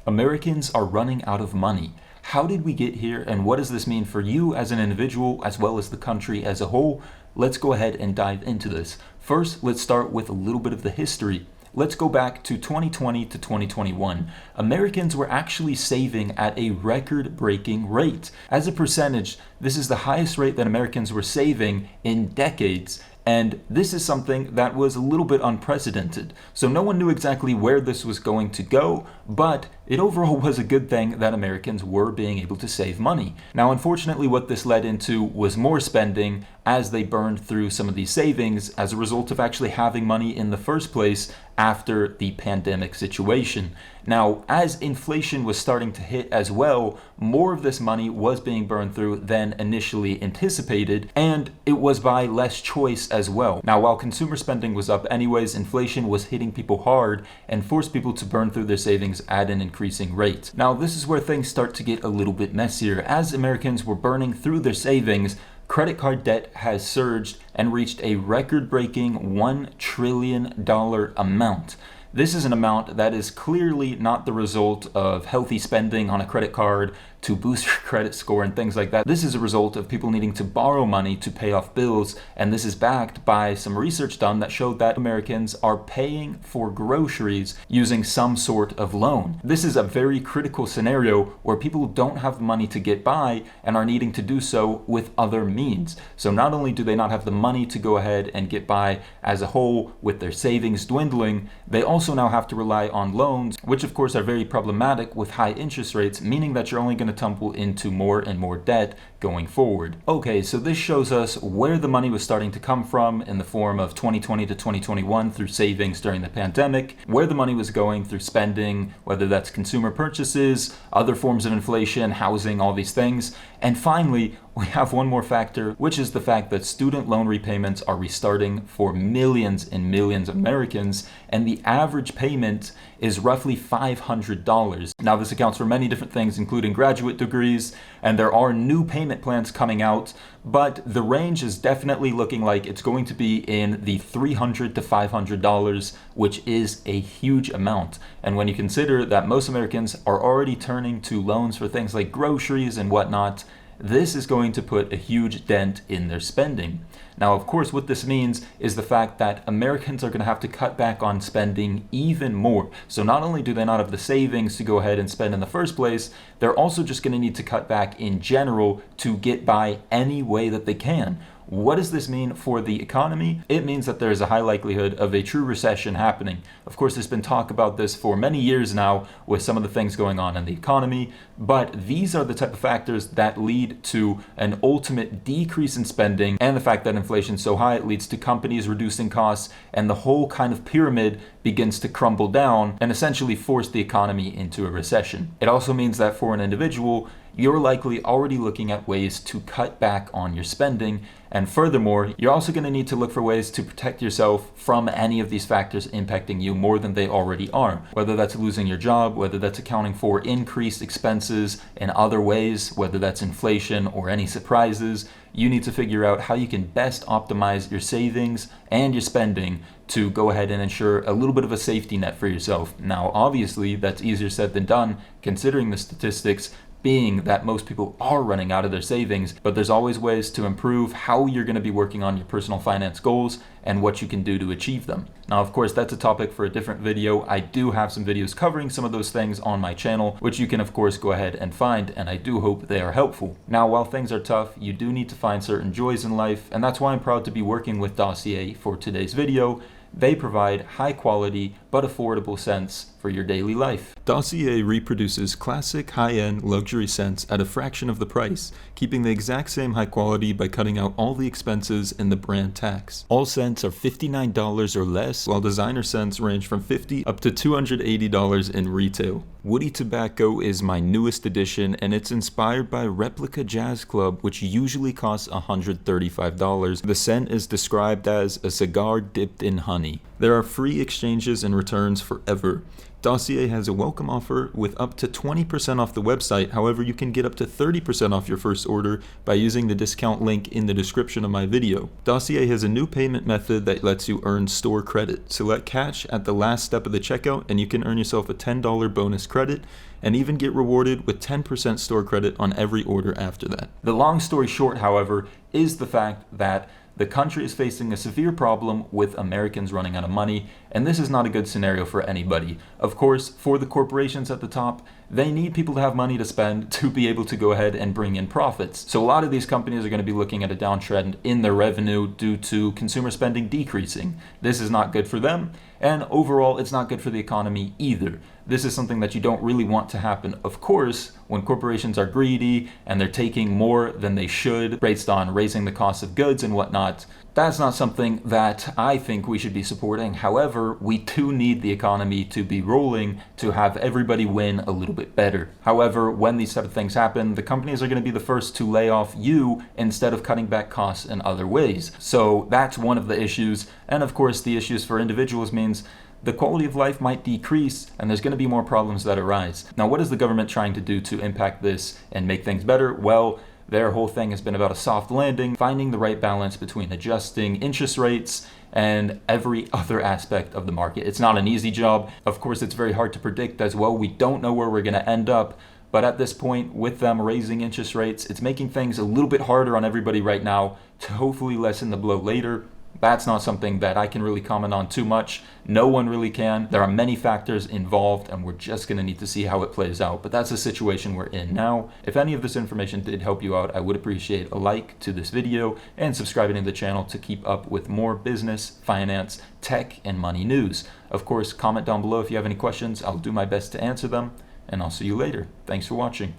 Americans are running out of money. How did we get here, and what does this mean for you as an individual as well as the country as a whole? Let's go ahead and dive into this. First, let's start with a little bit of the history. Let's go back to 2020 to 2021. Americans were actually saving at a record-breaking rate. As a percentage, this is the highest rate that Americans were saving in decades. And this is something that was a little bit unprecedented. So no one knew exactly where this was going to go, but it overall was a good thing that Americans were being able to save money. Now, unfortunately, what this led into was more spending as they burned through some of these savings as a result of actually having money in the first place after the pandemic situation. Now, as inflation was starting to hit as well, more of this money was being burned through than initially anticipated, and it was by less choice as well. Now, while consumer spending was up anyways, inflation was hitting people hard and forced people to burn through their savings at an increasing rate. Now, this is where things start to get a little bit messier. As Americans were burning through their savings, credit card debt has surged and reached a record-breaking $1 trillion amount. This is an amount that is clearly not the result of healthy spending on a credit card to boost your credit score and things like that. This is a result of people needing to borrow money to pay off bills, and this is backed by some research done that showed that Americans are paying for groceries using some sort of loan. This is a very critical scenario where people don't have the money to get by and are needing to do so with other means. So not only do they not have the money to go ahead and get by as a whole with their savings dwindling, they also now have to rely on loans, which of course are very problematic with high interest rates, meaning that you're only going to tumble into more and more debt going forward. Okay, so this shows us where the money was starting to come from in the form of 2020 to 2021 through savings during the pandemic, where the money was going through spending, whether that's consumer purchases, other forms of inflation, housing, all these things. And finally, we have one more factor, which is the fact that student loan repayments are restarting for millions and millions of Americans, and the average payment is roughly $500. Now, this accounts for many different things, including graduate degrees, and there are new payment plans coming out, but the range is definitely looking like it's going to be in the $300 to $500, which is a huge amount. And when you consider that most Americans are already turning to loans for things like groceries and whatnot, this is going to put a huge dent in their spending. Now, of course, what this means is the fact that Americans are going to have to cut back on spending even more. So not only do they not have the savings to go ahead and spend in the first place, they're also just going to need to cut back in general to get by any way that they can. What does this mean for the economy? It means that there is a high likelihood of a true recession happening. Of course, there's been talk about this for many years now with some of the things going on in the economy, but these are the type of factors that lead to an ultimate decrease in spending, and the fact that inflation is so high, it leads to companies reducing costs, and the whole kind of pyramid begins to crumble down and essentially force the economy into a recession. It also means that for an individual, you're likely already looking at ways to cut back on your spending. And furthermore, you're also going to need to look for ways to protect yourself from any of these factors impacting you more than they already are. Whether that's losing your job, whether that's accounting for increased expenses in other ways, whether that's inflation or any surprises, you need to figure out how you can best optimize your savings and your spending to go ahead and ensure a little bit of a safety net for yourself. Now, obviously, that's easier said than done, considering the statistics being that most people are running out of their savings, but there's always ways to improve how you're going to be working on your personal finance goals and what you can do to achieve them. Now, of course, that's a topic for a different video. I do have some videos covering some of those things on my channel, which you can, of course, go ahead and find, and I do hope they are helpful. Now, while things are tough, you do need to find certain joys in life, and that's why I'm proud to be working with Dossier for today's video. They provide high quality but affordable scents for your daily life. Dossier reproduces classic high-end luxury scents at a fraction of the price, keeping the exact same high quality by cutting out all the expenses in the brand tax. All scents are $59 or less, while designer scents range from $50 up to $280 in retail. Woody Tobacco is my newest addition, and it's inspired by Replica Jazz Club, which usually costs $135. The scent is described as a cigar dipped in honey. There are free exchanges and returns forever. Dossier has a welcome offer with up to 20% off the website. However, you can get up to 30% off your first order by using the discount link in the description of my video. Dossier has a new payment method that lets you earn store credit. Select cash at the last step of the checkout and you can earn yourself a $10 bonus credit and even get rewarded with 10% store credit on every order after that. The long story short, however, is the fact that the country is facing a severe problem with Americans running out of money, and this is not a good scenario for anybody. Of course, for the corporations at the top, they need people to have money to spend to be able to go ahead and bring in profits. So a lot of these companies are going to be looking at a downtrend in their revenue due to consumer spending decreasing. This is not good for them, and overall, it's not good for the economy either. This is something that you don't really want to happen. Of course, when corporations are greedy and they're taking more than they should based on raising the cost of goods and whatnot, that's not something that I think we should be supporting. However, we do need the economy to be rolling to have everybody win a little bit better. However, when these type of things happen, the companies are going to be the first to lay off you instead of cutting back costs in other ways. So that's one of the issues. And of course, the issues for individuals means the quality of life might decrease and there's going to be more problems that arise. Now, what is the government trying to do to impact this and make things better? Well, their whole thing has been about a soft landing, finding the right balance between adjusting interest rates and every other aspect of the market. It's not an easy job. Of course, it's very hard to predict as well. We don't know where we're going to end up. But at this point, with them raising interest rates, it's making things a little bit harder on everybody right now to hopefully lessen the blow later. That's not something that I can really comment on too much. No one really can. There are many factors involved and we're just going to need to see how it plays out. But that's the situation we're in now. If any of this information did help you out, I would appreciate a like to this video and subscribing to the channel to keep up with more business, finance, tech, and money news. Of course, comment down below if you have any questions. I'll do my best to answer them, and I'll see you later. Thanks for watching.